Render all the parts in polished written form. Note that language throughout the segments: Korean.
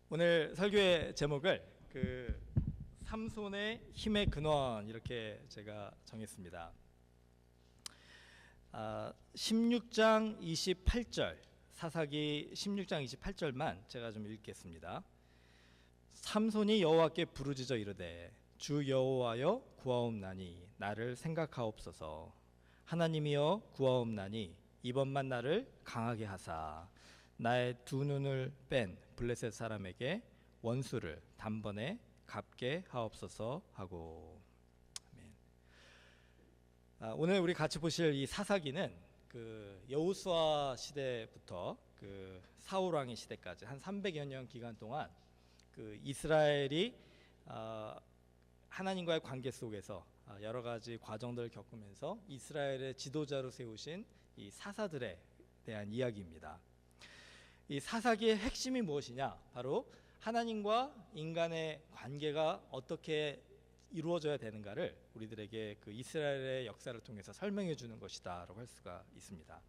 오늘 설교의 제목을 삼손의 힘의 근원 이렇게 제가 정했습니다. 16장 28절 사사기 16장 28절만 제가 좀 읽겠습니다. 삼손이 여호와께 부르짖어 이르되 주 여호와여 구하옵나니 나를 생각하옵소서. 하나님이여 구하옵나니 이번만 나를 강하게 하사 나의 두 눈을 뺀 블레셋 사람에게 원수를 단번에 갚게 하옵소서 하고. 아멘. 오늘 우리 같이 보실 이 사사기는 여호수아 시대부터 사울 왕의 시대까지 한 300여 년 기간 동안 이스라엘이 하나님과의 관계 속에서 여러 가지 과정들을 겪으면서 이스라엘의 지도자로 세우신 이 사사들에 대한 이야기입니다. 이 사사기의 핵심이 무엇이냐? 바로 하나님과 인간의 관계가 어떻게 이루어져야 되는가를 우리들에게 이스라엘의 역사를 통해서 설명해 주는 것이다라고 할 수가 있습니다.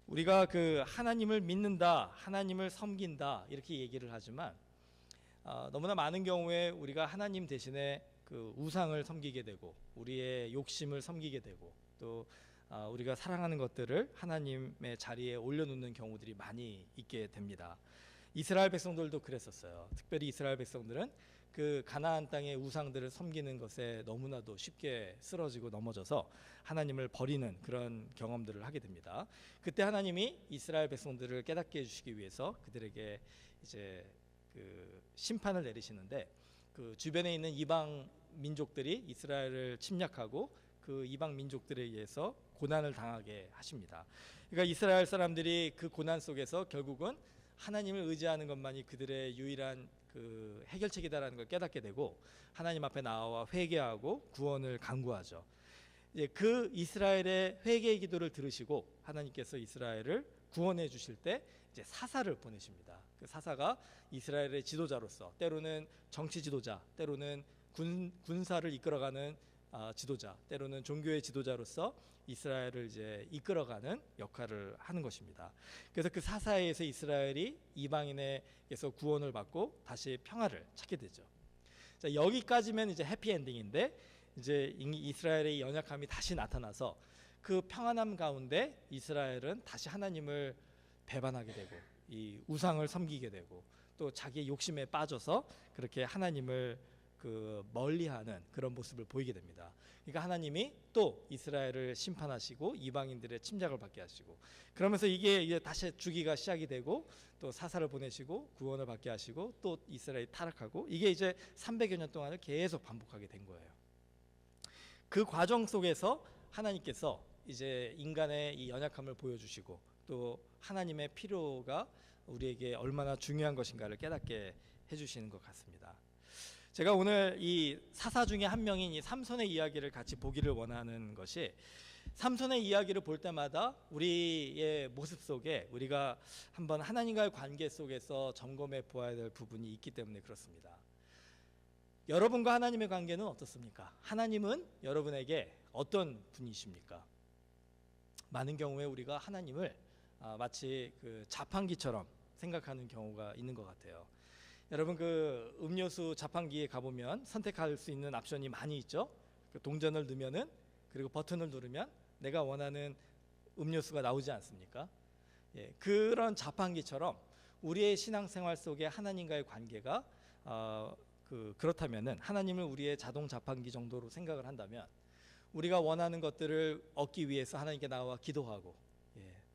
우리가 하나님을 믿는다, 하나님을 섬긴다 이렇게 얘기를 하지만 너무나 많은 경우에 우리가 하나님 대신에 우상을 섬기게 되고 우리의 욕심을 섬기게 되고 또 우리가 사랑하는 것들을 하나님의 자리에 올려놓는 경우들이 많이 있게 됩니다. 이스라엘 백성들도 그랬었어요. 특별히 이스라엘 백성들은 가나안 땅의 우상들을 섬기는 것에 너무나도 쉽게 쓰러지고 넘어져서 하나님을 버리는 그런 경험들을 하게 됩니다. 그때 하나님이 이스라엘 백성들을 깨닫게 해주시기 위해서 그들에게 이제 심판을 내리시는데 주변에 있는 이방 민족들이 이스라엘을 침략하고 이방 민족들에 의해서 고난을 당하게 하십니다. 그러니까 이스라엘 사람들이 고난 속에서 결국은 하나님을 의지하는 것만이 그들의 유일한 해결책이다라는 걸 깨닫게 되고 하나님 앞에 나와 회개하고 구원을 간구하죠. 이제 이스라엘의 회개의 기도를 들으시고 하나님께서 이스라엘을 구원해 주실 때 이제 사사를 보내십니다. 사사가 이스라엘의 지도자로서 때로는 정치 지도자, 때로는 군사를 이끌어가는 지도자, 때로는 종교의 지도자로서 이스라엘을 이제 이끌어가는 역할을 하는 것입니다. 그래서 사사에 의해서 이스라엘이 이방인에게서 구원을 받고 다시 평화를 찾게 되죠. 자, 여기까지면 이제 해피엔딩인데 이제 이스라엘의 연약함이 다시 나타나서 평안함 가운데 이스라엘은 다시 하나님을 배반하게 되고 이 우상을 섬기게 되고 또 자기의 욕심에 빠져서 그렇게 하나님을 멀리하는 그런 모습을 보이게 됩니다. 그러니까 하나님이 또 이스라엘을 심판하시고 이방인들의 침략을 받게 하시고 그러면서 이게 다시 주기가 시작이 되고 또 사사를 보내시고 구원을 받게 하시고 또 이스라엘이 타락하고 이게 이제 300여 년 동안을 계속 반복하게 된 거예요. 그 과정 속에서 하나님께서 이제 인간의 이 연약함을 보여주시고 또 하나님의 필요가 우리에게 얼마나 중요한 것인가를 깨닫게 해주시는 것 같습니다. 제가 오늘 이 사사 중에 한 명인 이 삼손의 이야기를 같이 보기를 원하는 것이 삼손의 이야기를 볼 때마다 우리의 모습 속에 우리가 한번 하나님과의 관계 속에서 점검해 보아야 될 부분이 있기 때문에 그렇습니다. 여러분과 하나님의 관계는 어떻습니까? 하나님은 여러분에게 어떤 분이십니까? 많은 경우에 우리가 하나님을 마치 자판기처럼 생각하는 경우가 있는 것 같아요. 여러분 음료수 자판기에 가보면 선택할 수 있는 옵션이 많이 있죠. 동전을 넣으면은 그리고 버튼을 누르면 내가 원하는 음료수가 나오지 않습니까? 예, 그런 자판기처럼 우리의 신앙생활 속에 하나님과의 관계가 그렇다면은 하나님을 우리의 자동 자판기 정도로 생각을 한다면 우리가 원하는 것들을 얻기 위해서 하나님께 나와 기도하고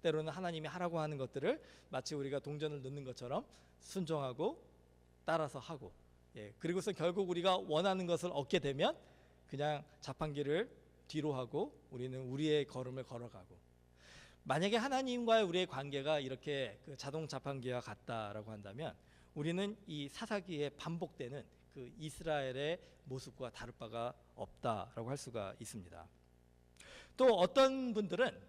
때로는 하나님이 하라고 하는 것들을 마치 우리가 동전을 넣는 것처럼 순종하고 따라서 하고 그리고서 결국 우리가 원하는 것을 얻게 되면 그냥 자판기를 뒤로 하고 우리는 우리의 걸음을 걸어가고 만약에 하나님과의 우리의 관계가 이렇게 자동 자판기와 같다라고 한다면 우리는 이 사사기에 반복되는 이스라엘의 모습과 다를 바가 없다라고 할 수가 있습니다. 또 어떤 분들은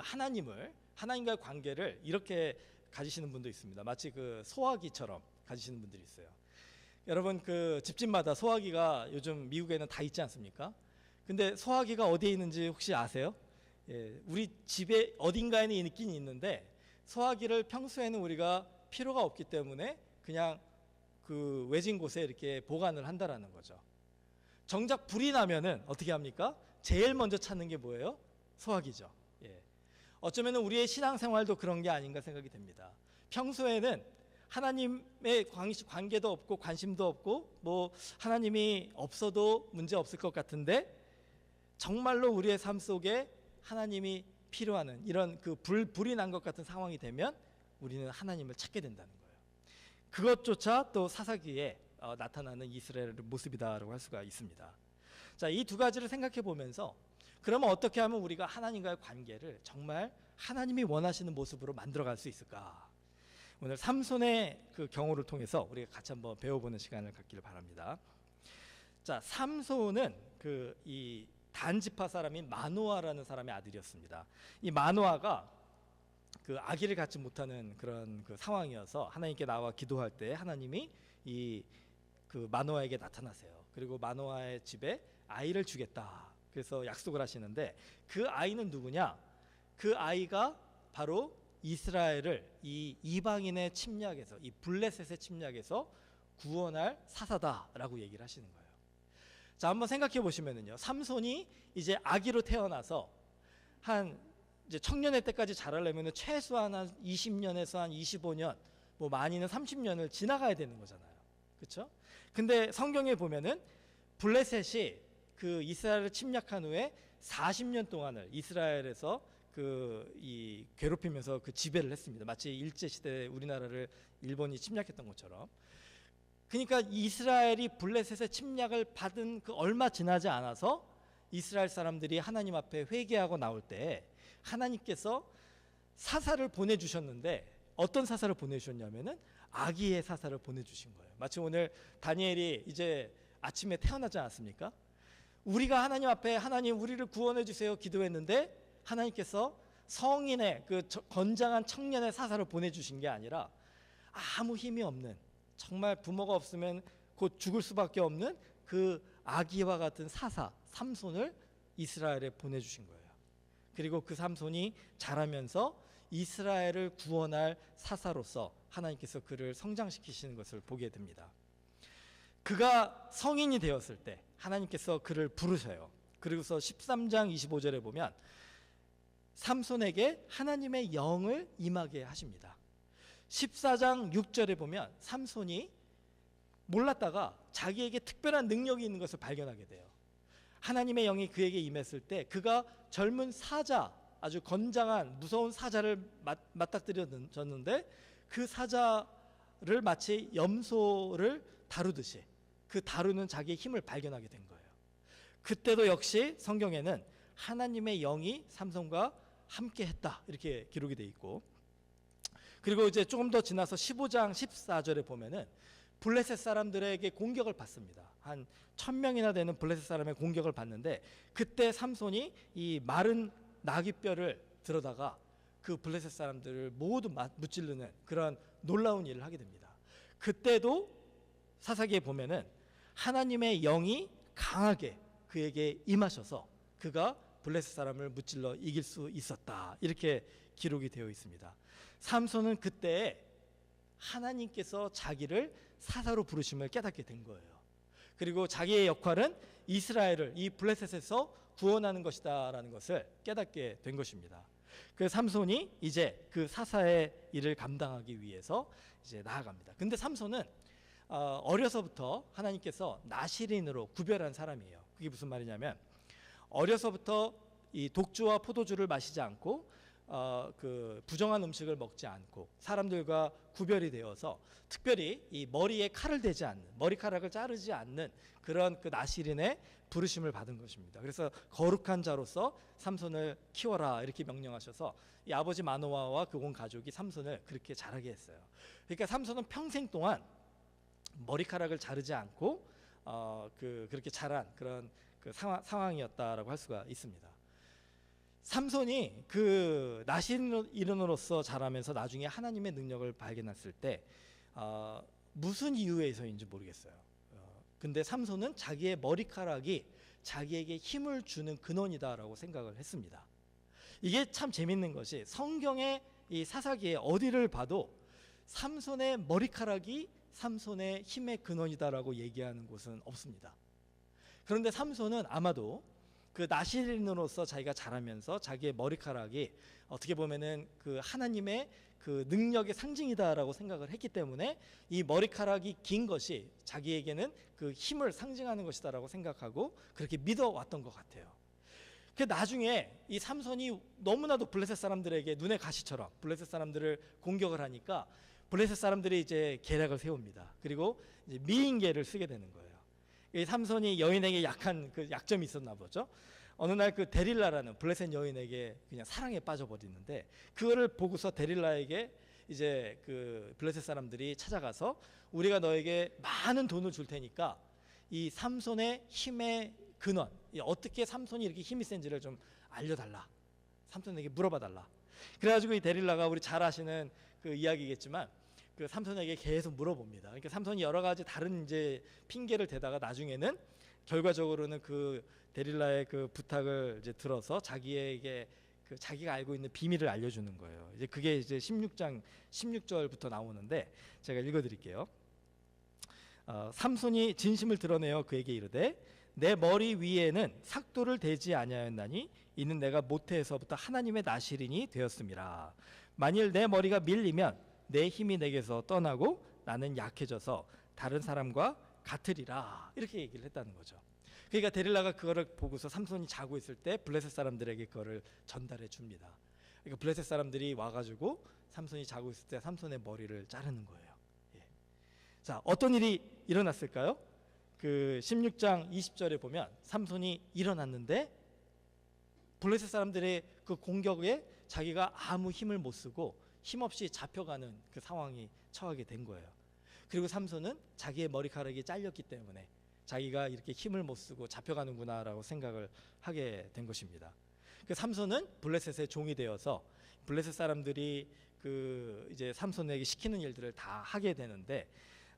하나님과의 관계를 이렇게 가지시는 분도 있습니다. 마치 소화기처럼 가지시는 분들이 있어요. 여러분 집집마다 소화기가 요즘 미국에는 다 있지 않습니까? 근데 소화기가 어디에 있는지 혹시 아세요? 우리 집에 어딘가에는 있긴 있는데 소화기를 평소에는 우리가 필요가 없기 때문에 그냥 그 외진 곳에 이렇게 보관을 한다라는 거죠. 정작 불이 나면은 어떻게 합니까? 제일 먼저 찾는 게 뭐예요? 소화기죠. 예. 어쩌면 우리의 신앙생활도 그런 게 아닌가 생각이 됩니다. 평소에는 하나님의 관계도 없고 관심도 없고 뭐 하나님이 없어도 문제 없을 것 같은데, 정말로 우리의 삶 속에 하나님이 필요하는 이런 그 불이 난 것 같은 상황이 되면 우리는 하나님을 찾게 된다는 거예요. 그것조차 또 사사기에 나타나는 이스라엘의 모습이다라고 할 수가 있습니다. 자, 이 두 가지를 생각해 보면서 그러면 어떻게 하면 우리가 하나님과의 관계를 정말 하나님이 원하시는 모습으로 만들어갈 수 있을까? 오늘 삼손의 그 경우를 통해서 우리가 같이 한번 배워보는 시간을 갖기를 바랍니다. 자, 삼손은 이 단지파 사람인 마노아라는 사람의 아들이었습니다. 이 마노아가 그 아기를 갖지 못하는 그런 그 상황이어서 하나님께 나와 기도할 때 하나님이 그 마노아에게 나타나세요. 그리고 마노아의 집에 아이를 주겠다. 그래서 약속을 하시는데 그 아이는 누구냐? 그 아이가 바로 이스라엘을 이 이방인의 침략에서, 이 블레셋의 침략에서 구원할 사사다라고 얘기를 하시는 거예요. 자, 한번 생각해 보시면은요, 삼손이 이제 아기로 태어나서 이제 청년의 때까지 자라려면 최소한 한 20년에서 한 25년, 뭐 많이는 30년을 지나가야 되는 거잖아요. 그렇죠? 근데 성경에 보면은 블레셋이 그 이스라엘을 침략한 후에 40년 동안을 이스라엘에서 이 괴롭히면서 그 지배를 했습니다. 마치 일제 시대 우리나라를 일본이 침략했던 것처럼. 그러니까 이스라엘이 블레셋의 침략을 받은 그 얼마 지나지 않아서 이스라엘 사람들이 하나님 앞에 회개하고 나올 때 하나님께서 사사를 보내주셨는데, 어떤 사사를 보내주셨냐면은 아기의 사사를 보내주신 거예요. 마치 오늘 다니엘이 이제 아침에 태어나지 않았습니까? 우리가 하나님 앞에 하나님 우리를 구원해 주세요 기도했는데 하나님께서 성인의 그 건장한 청년의 사사를 보내주신 게 아니라 아무 힘이 없는, 정말 부모가 없으면 곧 죽을 수밖에 없는 그 아기와 같은 사사 삼손을 이스라엘에 보내주신 거예요. 그리고 그 삼손이 자라면서 이스라엘을 구원할 사사로서 하나님께서 그를 성장시키시는 것을 보게 됩니다. 그가 성인이 되었을 때 하나님께서 그를 부르셔요. 그리고서 13장 25절에 보면 삼손에게 하나님의 영을 임하게 하십니다. 14장 6절에 보면 삼손이 몰랐다가 자기에게 특별한 능력이 있는 것을 발견하게 돼요. 하나님의 영이 그에게 임했을 때 그가 젊은 사자, 아주 건장한 무서운 사자를 맞닥뜨려졌는데 그 사자를 마치 염소를 다루듯이 그 다루는 자기의 힘을 발견하게 된 거예요. 그때도 역시 성경에는 하나님의 영이 삼손과 함께 했다 이렇게 기록이 돼 있고, 그리고 이제 조금 더 지나서 15장 14절에 보면은 블레셋 사람들에게 공격을 받습니다. 한 1000명이나 되는 블레셋 사람의 공격을 받는데 그때 삼손이 이 마른 나귀뼈를 들어다가 그 블레셋 사람들을 모두 무찌르는 그런 놀라운 일을 하게 됩니다. 그때도 사사기에 보면은 하나님의 영이 강하게 그에게 임하셔서 그가 블레셋 사람을 무찔러 이길 수 있었다 이렇게 기록이 되어 있습니다. 삼손은 그때 하나님께서 자기를 사사로 부르심을 깨닫게 된 거예요. 그리고 자기의 역할은 이스라엘을 이 블레셋에서 구원하는 것이다라는 것을 깨닫게 된 것입니다. 그 삼손이 이제 그 사사의 일을 감당하기 위해서 이제 나아갑니다. 근데 삼손은 어려서부터 하나님께서 나실인으로 구별한 사람이에요. 그게 무슨 말이냐면 어려서부터 이 독주와 포도주를 마시지 않고 그 부정한 음식을 먹지 않고 사람들과 구별이 되어서 특별히 이 머리에 칼을 대지 않는, 머리카락을 자르지 않는 그런 그 나실인의 부르심을 받은 것입니다. 그래서 거룩한 자로서 삼손을 키워라 이렇게 명령하셔서 이 아버지 마노아와 그 온 가족이 삼손을 그렇게 자라게 했어요. 그러니까 삼손은 평생 동안 머리카락을 자르지 않고 그렇게 자란 그런 그 상황이었다라고 할 수가 있습니다. 삼손이 그 나실인으로서 자라면서 나중에 하나님의 능력을 발견했을 때 무슨 이유에서인지 모르겠어요. 근데 삼손은 자기의 머리카락이 자기에게 힘을 주는 근원이다라고 생각을 했습니다. 이게 참 재밌는 것이 성경의 이 사사기에 어디를 봐도 삼손의 머리카락이 삼손의 힘의 근원이다라고 얘기하는 곳은 없습니다. 그런데 삼손은 아마도 그 나실인으로서 자기가 자라면서 자기의 머리카락이 어떻게 보면은 그 하나님의 그 능력의 상징이다라고 생각을 했기 때문에 이 머리카락이 긴 것이 자기에게는 그 힘을 상징하는 것이다라고 생각하고 그렇게 믿어왔던 것 같아요. 그 나중에 이 삼손이 너무나도 블레셋 사람들에게 눈의 가시처럼 블레셋 사람들을 공격을 하니까 블레셋 사람들이 이제 계략을 세웁니다. 그리고 이제 미인계를 쓰게 되는 거예요. 이 삼손이 여인에게 약한 그 약점이 있었나 보죠. 어느 날 그 데릴라라는 블레셋 여인에게 그냥 사랑에 빠져버리는데 그거를 보고서 데릴라에게 이제 그 블레셋 사람들이 찾아가서 우리가 너에게 많은 돈을 줄 테니까 이 삼손의 힘의 근원, 어떻게 삼손이 이렇게 힘이 센지를 좀 알려달라. 삼손에게 물어봐달라. 그래가지고 이 데릴라가 우리 잘 아시는 그 이야기겠지만 그 삼손에게 계속 물어봅니다. 그러니까 삼손이 여러 가지 다른 이제 핑계를 대다가 나중에는 결과적으로는 그 데릴라의 그 부탁을 이제 들어서 자기에게 그 자기가 알고 있는 비밀을 알려주는 거예요. 이제 그게 이제 16장 16절부터 나오는데 제가 읽어드릴게요. 삼손이 진심을 드러내어 그에게 이르되 내 머리 위에는 삭도를 대지 아니하였나니 이는 내가 모태에서부터 하나님의 나실인이 되었음이라. 만일 내 머리가 밀리면 내 힘이 내게서 떠나고 나는 약해져서 다른 사람과 같으리라. 이렇게 얘기를 했다는 거죠. 그러니까 데릴라가 그거를 보고서 삼손이 자고 있을 때 블레셋 사람들에게 그거를 전달해 줍니다. 그러니까 블레셋 사람들이 와가지고 삼손이 자고 있을 때 삼손의 머리를 자르는 거예요. 예. 자, 어떤 일이 일어났을까요? 그 16장 20절에 보면 삼손이 일어났는데 블레셋 사람들의 그 공격에 자기가 아무 힘을 못 쓰고 힘없이 잡혀가는 그 상황이 처하게 된 거예요. 그리고 삼손은 자기의 머리카락이 잘렸기 때문에 자기가 이렇게 힘을 못 쓰고 잡혀가는구나라고 생각을 하게 된 것입니다. 그 삼손은 블레셋의 종이 되어서 블레셋 사람들이 그 이제 삼손에게 시키는 일들을 다 하게 되는데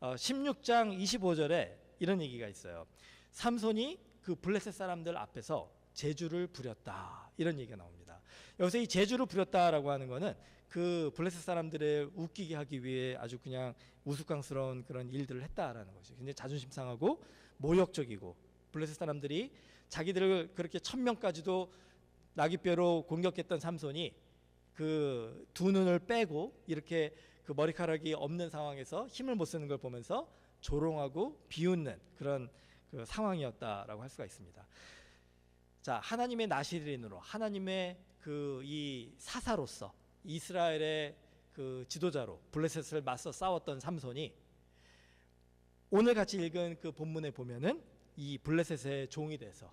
16장 25절에 이런 얘기가 있어요. 삼손이 그 블레셋 사람들 앞에서 제주를 부렸다 이런 얘기가 나옵니다. 여기서 이 제주를 부렸다라고 하는 거는 그 블레셋 사람들을 웃기게 하기 위해 아주 그냥 우스꽝스러운 그런 일들을 했다라는 것이 굉장히 자존심 상하고 모욕적이고 블레셋 사람들이 자기들을 그렇게 1000명까지도 나귀뼈로 공격했던 삼손이 그 두 눈을 빼고 이렇게 그 머리카락이 없는 상황에서 힘을 못 쓰는 걸 보면서 조롱하고 비웃는 그런 그 상황이었다라고 할 수가 있습니다. 자, 하나님의 나실인으로 하나님의 그 이 사사로서 이스라엘의 그 지도자로 블레셋을 맞서 싸웠던 삼손이 오늘 같이 읽은 그 본문에 보면은 이 블레셋의 종이 돼서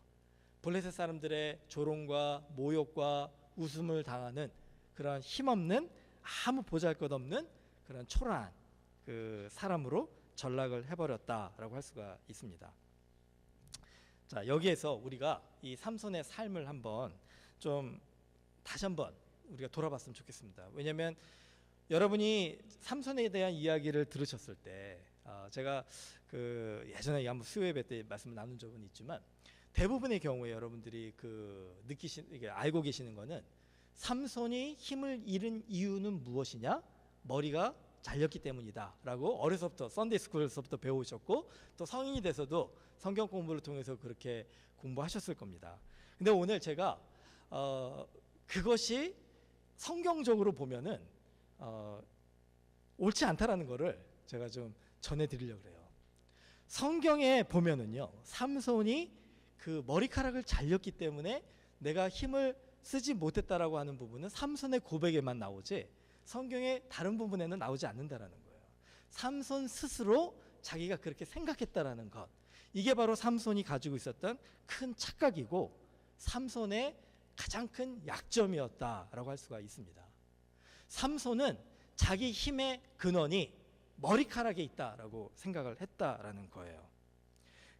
블레셋 사람들의 조롱과 모욕과 웃음을 당하는 그런 힘없는 아무 보잘것없는 그런 초라한 그 사람으로 전락을 해버렸다라고 할 수가 있습니다. 자, 여기에서 우리가 이 삼손의 삶을 한번 좀 다시 한번 우리가 돌아봤으면 좋겠습니다. 왜냐하면 여러분이 삼손에 대한 이야기를 들으셨을 때 제가 그 예전에 한번 수요예배 때 말씀을 나눈 적은 있지만 대부분의 경우에 여러분들이 그 이게 알고 계시는 거는 삼손이 힘을 잃은 이유는 무엇이냐? 머리가 잘렸기 때문이다라고 어려서부터 썬데이 스쿨에서부터 배우셨고 또 성인이 돼서도 성경 공부를 통해서 그렇게 공부하셨을 겁니다. 근데 오늘 제가 그것이 성경적으로 보면은 옳지 않다라는 거를 제가 좀 전해드리려고 해요. 성경에 보면은요, 삼손이 그 머리카락을 잘렸기 때문에 내가 힘을 쓰지 못했다라고 하는 부분은 삼손의 고백에만 나오지 성경의 다른 부분에는 나오지 않는다라는 거예요. 삼손 스스로 자기가 그렇게 생각했다라는 것, 이게 바로 삼손이 가지고 있었던 큰 착각이고 삼손의 가장 큰 약점이었다라고 할 수가 있습니다. 삼손은 자기 힘의 근원이 머리카락에 있다라고 생각을 했다라는 거예요.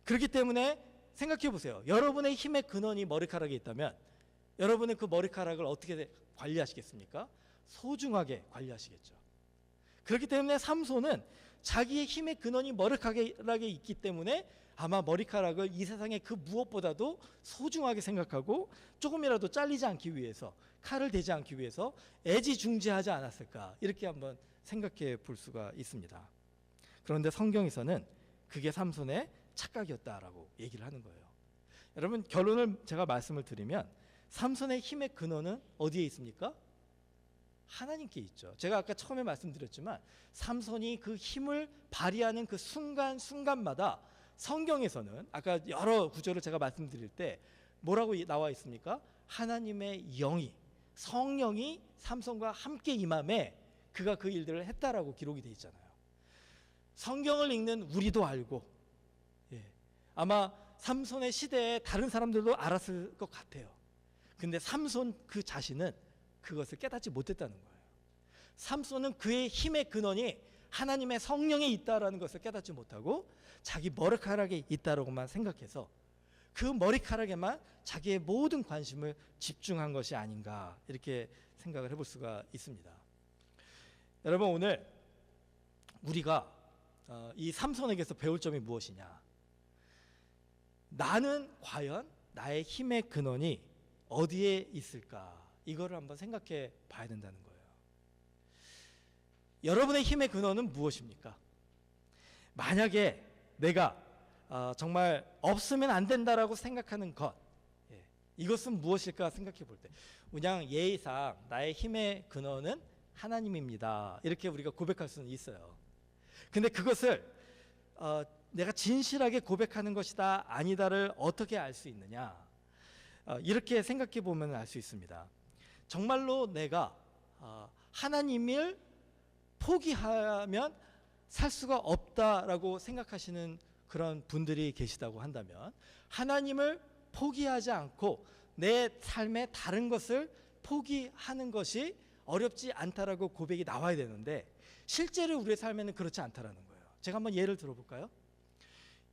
그렇기 때문에 생각해 보세요. 여러분의 힘의 근원이 머리카락에 있다면 여러분은 그 머리카락을 어떻게 관리하시겠습니까? 소중하게 관리하시겠죠. 그렇기 때문에 삼손은 자기의 힘의 근원이 머리카락에 있기 때문에 아마 머리카락을 이 세상의 그 무엇보다도 소중하게 생각하고 조금이라도 잘리지 않기 위해서 칼을 대지 않기 위해서 애지중지하지 않았을까 이렇게 한번 생각해 볼 수가 있습니다. 그런데 성경에서는 그게 삼손의 착각이었다라고 얘기를 하는 거예요. 여러분, 결론을 제가 말씀을 드리면 삼손의 힘의 근원은 어디에 있습니까? 하나님께 있죠. 제가 아까 처음에 말씀드렸지만 삼손이 그 힘을 발휘하는 그 순간순간마다 성경에서는 아까 여러 구절을 제가 말씀드릴 때 뭐라고 나와 있습니까? 하나님의 영이, 성령이 삼손과 함께 임함에 그가 그 일들을 했다라고 기록이 되어 있잖아요. 성경을 읽는 우리도 알고, 아마 삼손의 시대에 다른 사람들도 알았을 것 같아요. 근데 삼손 그 자신은 그것을 깨닫지 못했다는 거예요. 삼손은 그의 힘의 근원이 하나님의 성령에 있다라는 것을 깨닫지 못하고 자기 머리카락에 있다라고만 생각해서 그 머리카락에만 자기의 모든 관심을 집중한 것이 아닌가, 이렇게 생각을 해볼 수가 있습니다. 여러분, 오늘 우리가 이 삼손에게서 배울 점이 무엇이냐? 나는 과연 나의 힘의 근원이 어디에 있을까? 이거를 한번 생각해 봐야 된다는 거예요. 여러분의 힘의 근원은 무엇입니까? 만약에 내가 정말 없으면 안 된다라고 생각하는 것, 이것은 무엇일까 생각해 볼 때 그냥 예의상 나의 힘의 근원은 하나님입니다, 이렇게 우리가 고백할 수는 있어요. 근데 그것을 내가 진실하게 고백하는 것이다 아니다를 어떻게 알 수 있느냐, 이렇게 생각해 보면 알 수 있습니다. 정말로 내가 하나님을 포기하면 살 수가 없다라고 생각하시는 그런 분들이 계시다고 한다면 하나님을 포기하지 않고 내 삶의 다른 것을 포기하는 것이 어렵지 않다라고 고백이 나와야 되는데 실제로 우리의 삶에는 그렇지 않다라는 거예요. 제가 한번 예를 들어볼까요?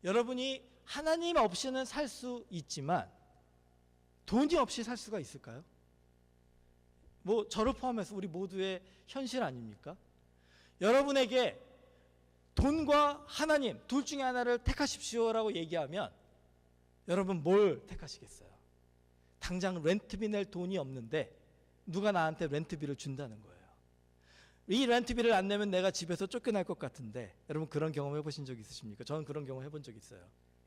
여러분이 하나님 없이는 살 수 있지만 돈이 없이 살 수가 있을까요? 뭐 저를 포함해서 우리 모두의 현실 아닙니까? 여러분에게 돈과 하나님 둘 중에 하나를 택하십시오라고 얘기하면 여러분 뭘 택하시겠어요? 당장 렌트비 낼 돈이 없는데 누가 나한테 렌트비를 준다는 거예요. 이 렌트비를 안 내면 내가 집에서 쫓겨날 것 같은데, 여러분 그런 경험 해보신 적 있으십니까? 저는 그런 경험 해본 적 있어요.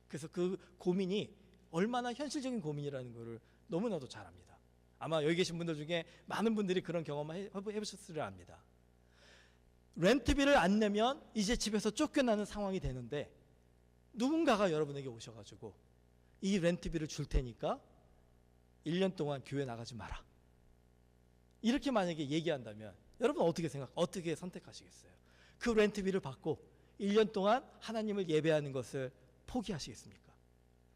그래서 그 고민이 얼마나 현실적인 고민이라는 것을 너무나도 잘 압니다. 아마 여기 계신 분들 중에 많은 분들이 그런 경험을 해보셨으리라 합니다. 렌트비를 안 내면 이제 집에서 쫓겨나는 상황이 되는데 누군가가 여러분에게 오셔가지고 이 렌트비를 줄 테니까 1년 동안 교회 나가지 마라, 이렇게 만약에 얘기한다면 여러분 어떻게 선택하시겠어요? 그 렌트비를 받고 1년 동안 하나님을 예배하는 것을 포기하시겠습니까?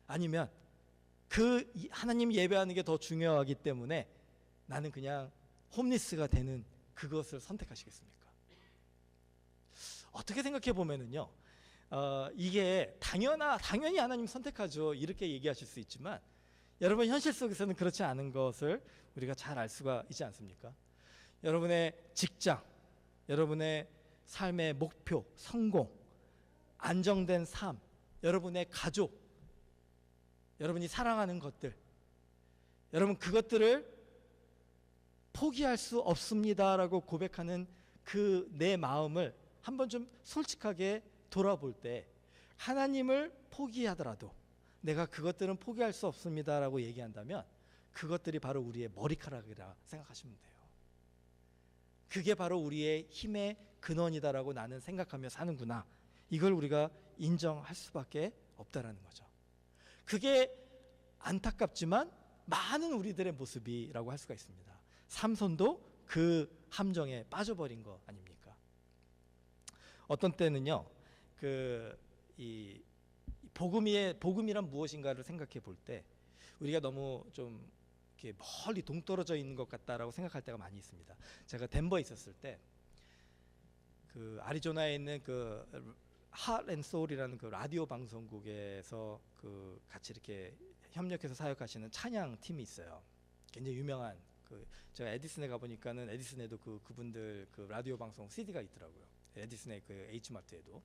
아니면 그 하나님 예배하는 게 더 중요하기 때문에 나는 그냥 홈리스가 되는 그것을 선택하시겠습니까? 어떻게 생각해 보면은요, 이게 당연히 하나님 선택하죠, 이렇게 얘기하실 수 있지만 여러분 현실 속에서는 그렇지 않은 것을 우리가 잘 알 수가 있지 않습니까? 여러분의 직장, 여러분의 삶의 목표, 성공, 안정된 삶, 여러분의 가족, 여러분이 사랑하는 것들, 여러분 그것들을 포기할 수 없습니다라고 고백하는 그 내 마음을 한번 좀 솔직하게 돌아볼 때 하나님을 포기하더라도 내가 그것들은 포기할 수 없습니다라고 얘기한다면 그것들이 바로 우리의 머리카락이라 생각하시면 돼요. 그게 바로 우리의 힘의 근원이다라고 나는 생각하며 사는구나, 이걸 우리가 인정할 수밖에 없다라는 거죠. 그게 안타깝지만 많은 우리들의 모습이라고 할 수가 있습니다. 삼손도 그 함정에 빠져버린 거 아닙니까? 어떤 때는요, 이 복음이란 무엇인가를 생각해 볼 때 우리가 너무 좀 이렇게 멀리 동떨어져 있는 것 같다라고 생각할 때가 많이 있습니다. 제가 덴버에 있었을 때 그 아리조나에 있는 그 Heart and Soul이라는 그 라디오 방송국에서 그 같이 이렇게 협력해서 사역하시는 찬양 팀이 있어요. 굉장히 유명한 제가 에디슨에 가 보니까는 에디슨에도 그분들 그 라디오 방송 CD가 있더라고요. 에디슨의 그 H마트에도.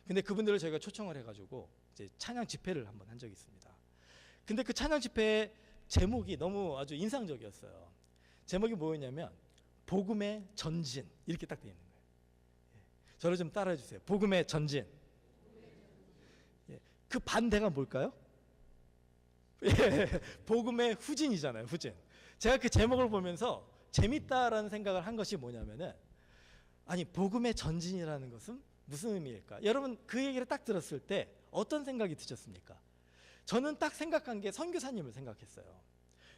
근데 그분들을 저희가 초청을 해가지고 이제 찬양 집회를 한번 한 적이 있습니다. 근데 그 찬양 집회 제목이 너무 아주 인상적이었어요. 제목이 뭐였냐면 복음의 전진, 이렇게 딱 되어 있는 거예요. 저를 좀 따라해 주세요. 복음의 전진. 예, 그 반대가 뭘까요? 예, 복음의 후진이잖아요. 후진. 제가 그 제목을 보면서 재밌다라는 생각을 한 것이 뭐냐면은, 아니 복음의 전진이라는 것은 무슨 의미일까? 여러분 그 얘기를 딱 들었을 때 어떤 생각이 드셨습니까? 저는 딱 생각한 게 선교사님을 생각했어요.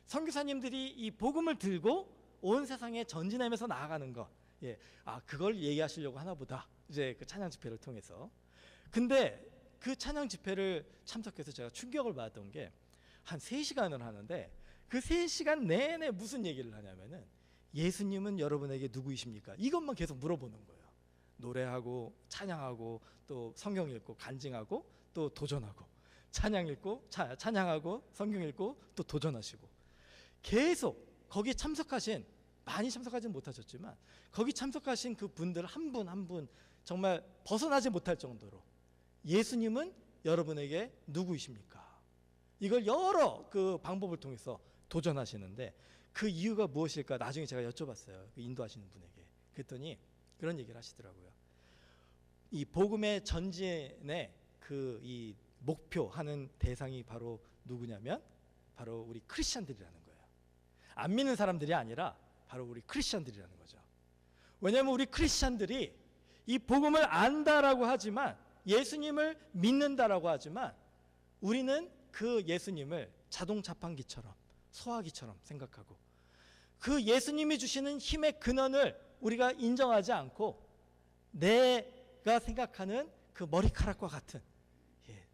선교사님들이 이 복음을 들고 온 세상에 전진하면서 나아가는 것, 예, 아 그걸 얘기하시려고 하나 보다. 이제 그 찬양 집회를 통해서. 근데 그 찬양 집회를 참석해서 제가 충격을 받았던 게 한 3시간을 하는데 그 3시간 내내 무슨 얘기를 하냐면은 예수님은 여러분에게 누구이십니까? 이것만 계속 물어보는 거예요. 노래하고 찬양하고 또 성경 읽고 간증하고 또 도전하고, 찬양 읽고 찬양하고 성경 읽고 또 도전하시고, 계속 거기 참석하신, 많이 참석하지는 못하셨지만 거기 참석하신 그 분들 한 분 한 분 정말 벗어나지 못할 정도로 예수님은 여러분에게 누구이십니까? 이걸 여러 그 방법을 통해서 도전하시는데 그 이유가 무엇일까? 나중에 제가 여쭤봤어요. 그 인도하시는 분에게. 그랬더니 그런 얘기를 하시더라고요. 이 복음의 전진의 그 이 목표하는 대상이 바로 누구냐면 바로 우리 크리스천들이라는 거예요. 안 믿는 사람들이 아니라 바로 우리 크리스천들이라는 거죠. 왜냐하면 우리 크리스천들이 이 복음을 안다라고 하지만, 예수님을 믿는다라고 하지만, 우리는 그 예수님을 자동 자판기처럼, 소화기처럼 생각하고 그 예수님이 주시는 힘의 근원을 우리가 인정하지 않고 내가 생각하는 그 머리카락과 같은,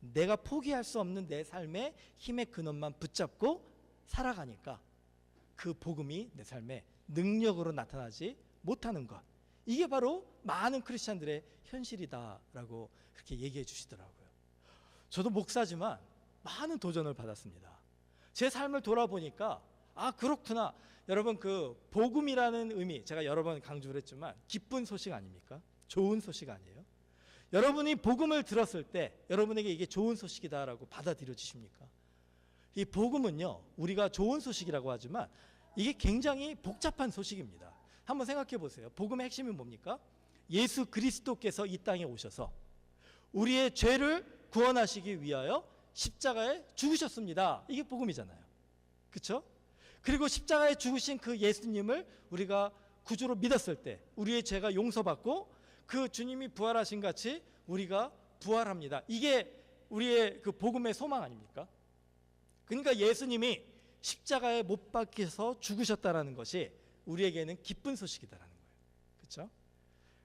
내가 포기할 수 없는 내 삶의 힘의 근원만 붙잡고 살아가니까 그 복음이 내 삶에 능력으로 나타나지 못하는 것, 이게 바로 많은 크리스찬들의 현실이다라고 그렇게 얘기해 주시더라고요. 저도 목사지만 많은 도전을 받았습니다. 제 삶을 돌아보니까 아 그렇구나. 여러분 그 복음이라는 의미, 제가 여러 번 강조를 했지만 기쁜 소식 아닙니까? 좋은 소식 아니에요? 여러분이 복음을 들었을 때 여러분에게 이게 좋은 소식이다라고 받아들여지십니까? 이 복음은요, 우리가 좋은 소식이라고 하지만 이게 굉장히 복잡한 소식입니다. 한번 생각해 보세요. 복음의 핵심이 뭡니까? 예수 그리스도께서 이 땅에 오셔서 우리의 죄를 구원하시기 위하여 십자가에 죽으셨습니다. 이게 복음이잖아요. 그렇죠? 그리고 십자가에 죽으신 그 예수님을 우리가 구주로 믿었을 때 우리의 죄가 용서받고 그 주님이 부활하신 같이 우리가 부활합니다. 이게 우리의 그 복음의 소망 아닙니까? 그러니까 예수님이 십자가에 못 박혀서 죽으셨다라는 것이 우리에게는 기쁜 소식이다라는 거예요. 그렇죠?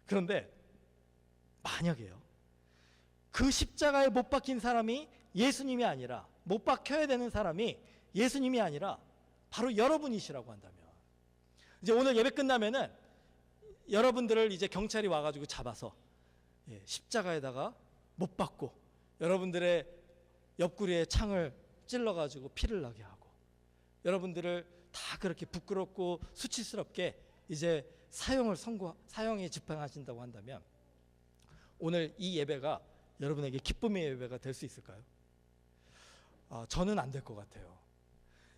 그런데 만약에요, 그 십자가에 못 박힌 사람이 예수님이 아니라, 못 박혀야 되는 사람이 예수님이 아니라 바로 여러분이시라고 한다면, 이제 오늘 예배 끝나면은 여러분들을 이제 경찰이 와가지고 잡아서 십자가에다가 못 박고 여러분들의 옆구리에 창을 찔러가지고 피를 나게 하고 여러분들을 다 그렇게 부끄럽고 수치스럽게 이제 사형에 집행하신다고 한다면 오늘 이 예배가 여러분에게 기쁨의 예배가 될 수 있을까요? 저는 안 될 것 같아요.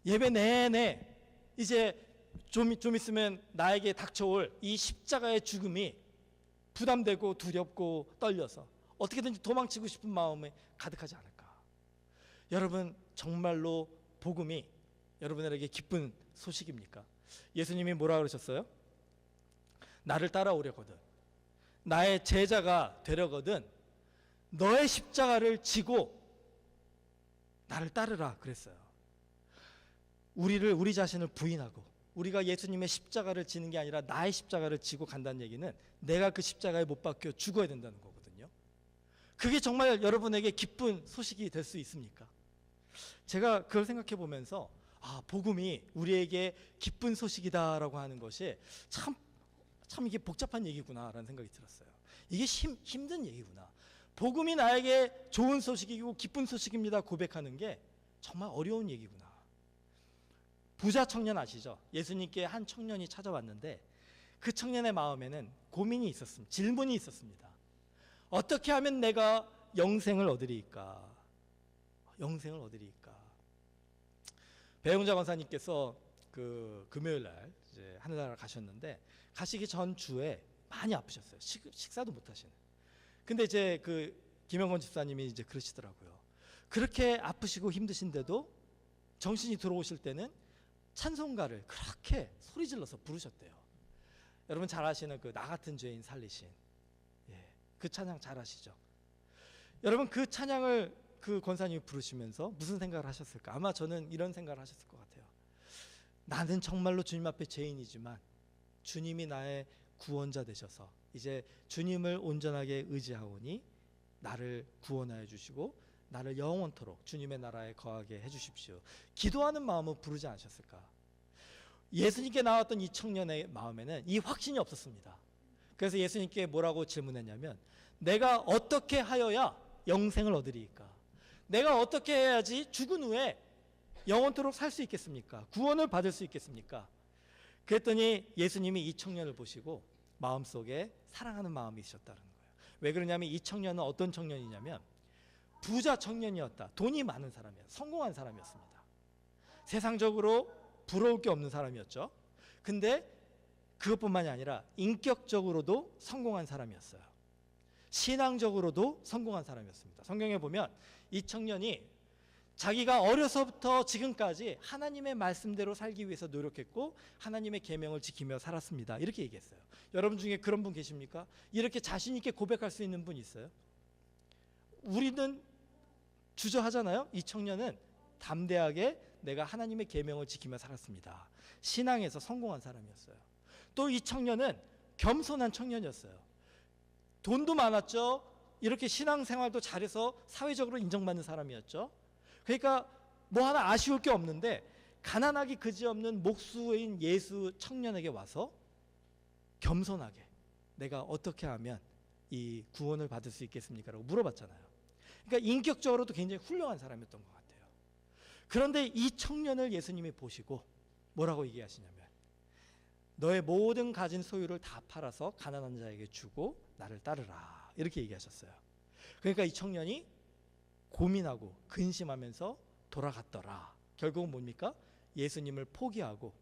예배 내내 이제 좀 있으면 나에게 닥쳐올 이 십자가의 죽음이 부담되고 두렵고 떨려서 어떻게든지 도망치고 싶은 마음에 가득하지 않을까. 여러분 정말로 복음이 여러분에게 기쁜 소식입니까? 예수님이 뭐라 그러셨어요? 나를 따라오려거든, 나의 제자가 되려거든 너의 십자가를 지고 나를 따르라 그랬어요. 우리 자신을 부인하고 우리가 예수님의 십자가를 지는 게 아니라 나의 십자가를 지고 간다는 얘기는 내가 그 십자가에 못 박혀 죽어야 된다는 거거든요. 그게 정말 여러분에게 기쁜 소식이 될 수 있습니까? 제가 그걸 생각해 보면서 복음이 우리에게 기쁜 소식이다라고 하는 것이 참 이게 복잡한 얘기구나라는 생각이 들었어요. 이게 힘든 얘기구나. 복음이 나에게 좋은 소식이고 기쁜 소식입니다 고백하는 게 정말 어려운 얘기구나. 부자 청년 아시죠? 예수님께 한 청년이 찾아왔는데 그 청년의 마음에는 고민이 있었습니다. 질문이 있었습니다. 어떻게 하면 내가 영생을 얻으리이까? 영생을 얻으리이까? 배용자 권사님께서 그 금요일 날 이제 하늘나라 가셨는데 가시기 전 주에 많이 아프셨어요. 식사도 못 하시는. 근데 이제 그 김영건 집사님이 이제 그러시더라고요. 그렇게 아프시고 힘드신데도 정신이 들어오실 때는 찬송가를 그렇게 소리 질러서 부르셨대요. 여러분 잘 아시는 그 나 같은 죄인 살리신, 그 찬양 잘 아시죠? 여러분 그 찬양을 그 권사님이 부르시면서 무슨 생각을 하셨을까? 아마 저는 이런 생각을 하셨을 것 같아요. 나는 정말로 주님 앞에 죄인이지만 주님이 나의 구원자 되셔서 이제 주님을 온전하게 의지하오니 나를 구원하여 주시고 나를 영원토록 주님의 나라에 거하게 해주십시오. 기도하는 마음으로 부르지 않으셨을까? 예수님께 나왔던 이 청년의 마음에는 이 확신이 없었습니다. 그래서 예수님께 뭐라고 질문했냐면, 내가 어떻게 하여야 영생을 얻으리이까? 내가 어떻게 해야지 죽은 후에 영원토록 살 수 있겠습니까? 구원을 받을 수 있겠습니까? 그랬더니 예수님이 이 청년을 보시고 마음속에 사랑하는 마음이 있었다는 거예요. 왜 그러냐면 이 청년은 어떤 청년이냐면 부자 청년이었다. 돈이 많은 사람이었어요. 성공한 사람이었습니다. 세상적으로 부러울 게 없는 사람이었죠. 근데 그것뿐만이 아니라 인격적으로도 성공한 사람이었어요. 신앙적으로도 성공한 사람이었습니다. 성경에 보면 이 청년이 자기가 어려서부터 지금까지 하나님의 말씀대로 살기 위해서 노력했고 하나님의 계명을 지키며 살았습니다. 이렇게 얘기했어요. 여러분 중에 그런 분 계십니까? 이렇게 자신 있게 고백할 수 있는 분 있어요? 우리는 주저하잖아요. 이 청년은 담대하게 내가 하나님의 계명을 지키며 살았습니다. 신앙에서 성공한 사람이었어요. 또 이 청년은 겸손한 청년이었어요. 돈도 많았죠. 이렇게 신앙생활도 잘해서 사회적으로 인정받는 사람이었죠. 그러니까 뭐 하나 아쉬울 게 없는데 가난하기 그지없는 목수인 예수 청년에게 와서 겸손하게 내가 어떻게 하면 이 구원을 받을 수 있겠습니까? 라고 물어봤잖아요. 그러니까 인격적으로도 굉장히 훌륭한 사람이었던 것 같아요. 그런데 이 청년을 예수님이 보시고 뭐라고 얘기하시냐면, 너의 모든 가진 소유를 다 팔아서 가난한 자에게 주고 나를 따르라, 이렇게 얘기하셨어요. 그러니까 이 청년이 고민하고 근심하면서 돌아갔더라. 결국은 뭡니까? 예수님을 포기하고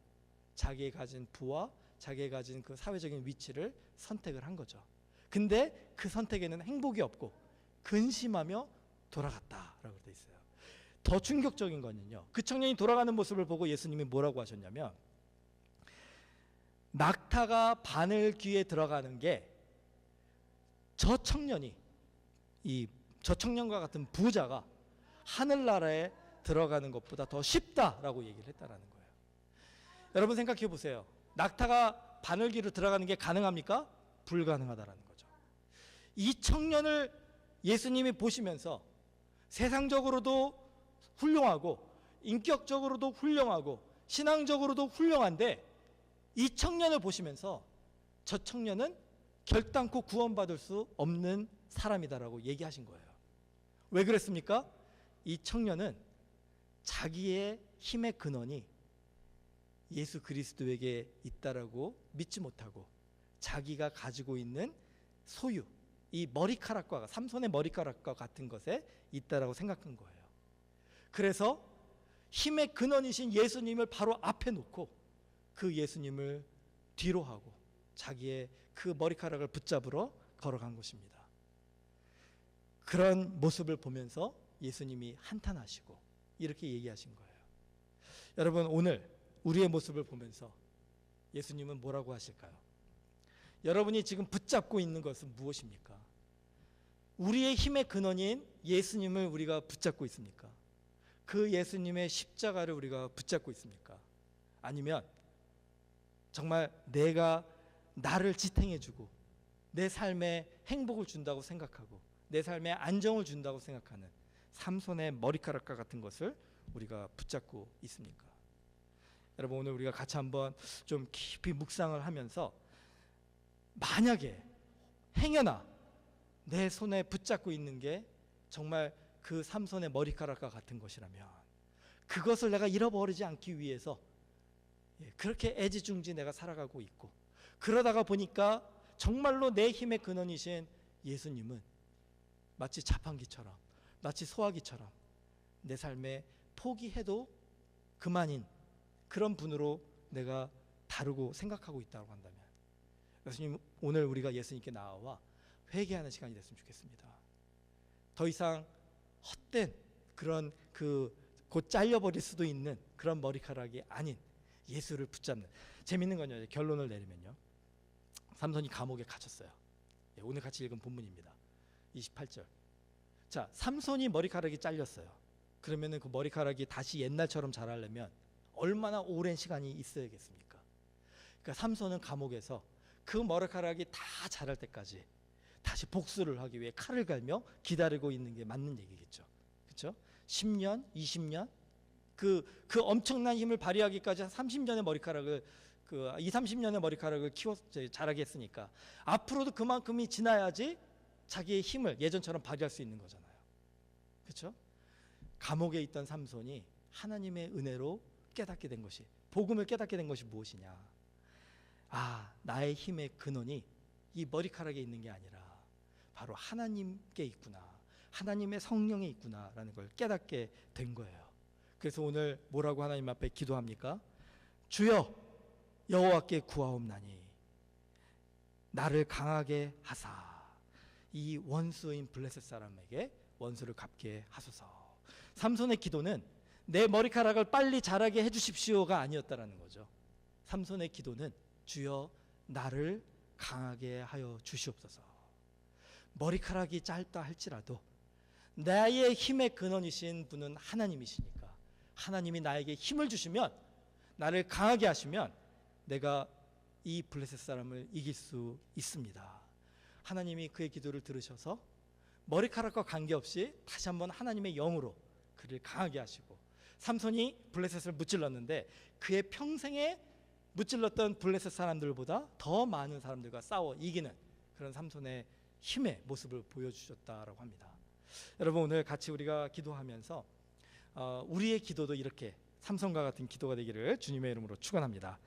자기의 가진 부와 자기의 가진 그 사회적인 위치를 선택을 한 거죠. 근데 그 선택에는 행복이 없고 근심하며 돌아갔다라고 되어 있어요. 더 충격적인 거는요, 그 청년이 돌아가는 모습을 보고 예수님이 뭐라고 하셨냐면, 낙타가 바늘 귀에 들어가는 게 저 청년이 저 청년과 같은 부자가 하늘나라에 들어가는 것보다 더 쉽다라고 얘기를 했다라는 거예요. 여러분 생각해 보세요. 낙타가 바늘귀로 들어가는 게 가능합니까? 불가능하다라는 거죠. 이 청년을 예수님이 보시면서 세상적으로도 훌륭하고 인격적으로도 훌륭하고 신앙적으로도 훌륭한데 이 청년을 보시면서 저 청년은 결단코 구원받을 수 없는 사람이다라고 얘기하신 거예요. 왜 그랬습니까? 이 청년은 자기의 힘의 근원이 예수 그리스도에게 있다라고 믿지 못하고 자기가 가지고 있는 소유, 이 머리카락과 삼손의 머리카락과 같은 것에 있다라고 생각한 거예요. 그래서 힘의 근원이신 예수님을 바로 앞에 놓고 그 예수님을 뒤로 하고 자기의 그 머리카락을 붙잡으러 걸어간 것입니다. 그런 모습을 보면서 예수님이 한탄하시고 이렇게 얘기하신 거예요. 여러분 오늘 우리의 모습을 보면서 예수님은 뭐라고 하실까요? 여러분이 지금 붙잡고 있는 것은 무엇입니까? 우리의 힘의 근원인 예수님을 우리가 붙잡고 있습니까? 그 예수님의 십자가를 우리가 붙잡고 있습니까? 아니면 정말 내가 나를 지탱해주고 내 삶에 행복을 준다고 생각하고 내 삶에 안정을 준다고 생각하는 삼손의 머리카락과 같은 것을 우리가 붙잡고 있습니까? 여러분 오늘 우리가 같이 한번 좀 깊이 묵상을 하면서 만약에 행여나 내 손에 붙잡고 있는 게 정말 그 삼손의 머리카락과 같은 것이라면 그것을 내가 잃어버리지 않기 위해서 그렇게 애지중지 내가 살아가고 있고 그러다가 보니까 정말로 내 힘의 근원이신 예수님은 마치 자판기처럼 마치 소화기처럼 내 삶에 포기해도 그만인 그런 분으로 내가 다루고 생각하고 있다고 한다면 예수님, 오늘 우리가 예수님께 나와 회개하는 시간이 됐으면 좋겠습니다. 더 이상 헛된 그런 곧 잘려버릴 수도 있는 그런 머리카락이 아닌 예수를 붙잡는. 재밌는 건요, 결론을 내리면요, 삼손이 감옥에 갇혔어요. 오늘 같이 읽은 본문입니다. 28절. 자, 삼손이 머리카락이 잘렸어요. 그러면은 그 머리카락이 다시 옛날처럼 자라려면 얼마나 오랜 시간이 있어야겠습니까? 그러니까 삼손은 감옥에서 그 머리카락이 다 자랄 때까지 다시 복수를 하기 위해 칼을 갈며 기다리고 있는 게 맞는 얘기겠죠. 그렇죠? 10년, 20년 그 엄청난 힘을 발휘하기까지 한 30년의 머리카락을 2, 30년의 머리카락을 자라게 했으니까 앞으로도 그만큼이 지나야지 자기의 힘을 예전처럼 발휘할 수 있는 거잖아요. 그렇죠? 감옥에 있던 삼손이 하나님의 은혜로 깨닫게 된 것이, 복음을 깨닫게 된 것이 무엇이냐? 아, 나의 힘의 근원이 이 머리카락에 있는 게 아니라 바로 하나님께 있구나, 하나님의 성령에 있구나라는 걸 깨닫게 된 거예요. 그래서 오늘 뭐라고 하나님 앞에 기도합니까? 주여, 여호와께 구하옵나니 나를 강하게 하사 이 원수인 블레셋 사람에게 원수를 갚게 하소서. 삼손의 기도는 내 머리카락을 빨리 자라게 해주십시오가 아니었다라는 거죠. 삼손의 기도는 주여, 나를 강하게 하여 주시옵소서. 머리카락이 짧다 할지라도 나의 힘의 근원이신 분은 하나님이시니까 하나님이 나에게 힘을 주시면, 나를 강하게 하시면 내가 이 블레셋 사람을 이길 수 있습니다. 하나님이 그의 기도를 들으셔서 머리카락과 관계없이 다시 한번 하나님의 영으로 그를 강하게 하시고, 삼손이 블레셋을 무찔렀는데 그의 평생에 무찔렀던 블레셋 사람들보다 더 많은 사람들과 싸워 이기는 그런 삼손의 힘의 모습을 보여주셨다라고 합니다. 여러분, 오늘 같이 우리가 기도하면서 우리의 기도도 이렇게 삼손과 같은 기도가 되기를 주님의 이름으로 축원합니다.